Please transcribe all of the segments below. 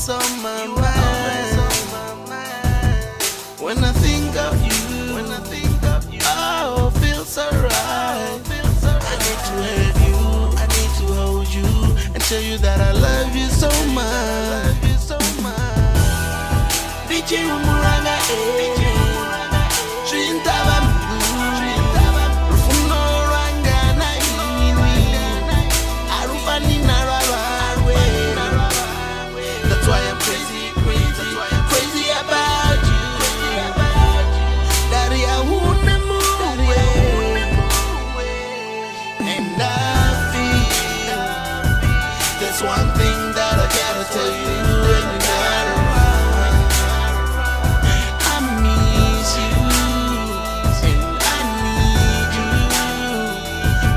always on my mind. When I think of you, oh, it feels so right. I need to have you, I need to hold you and tell you that I love you so much. DJ Umuranga, Trintaba Rufuno Ranga na Iwi Arufani Narawe. That's why I'm crazy about you. Daddy, I wanna move away. And I feel there's one thing that I gotta tell you when you're not around. I miss you and I need you.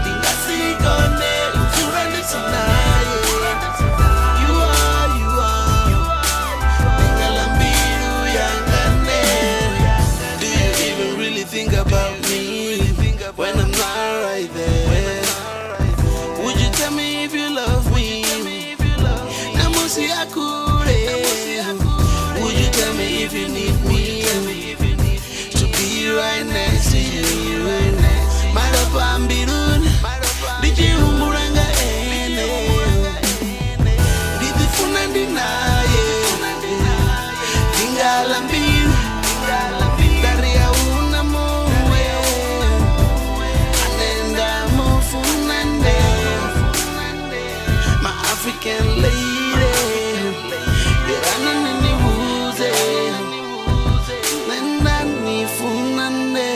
Tingasikone uturane tonight. You are Tingalambiru yangane. Do you even really think about me when I'm not right there? Would you tell me if you love me? Namusi akure. Would you tell me if you need me to be right next to you? Marapambirun, DJ Umuranga ene. Didi funandi naye. Tingalambiru, daria unamuwe. Anenda mufunande. My African lady, Irana nini wuze, nenda nifunande.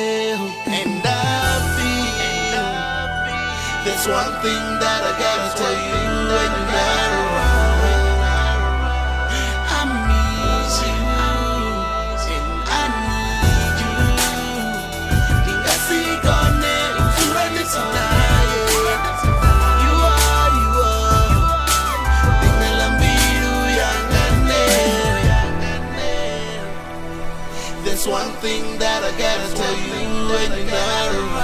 And I feel there's one thing that I gotta tell you when you're not around. I miss you and I need you. Tingasikone uturane tonight. You are Tingalambiru yangane. There's one thing that I gotta tell you when you're not around.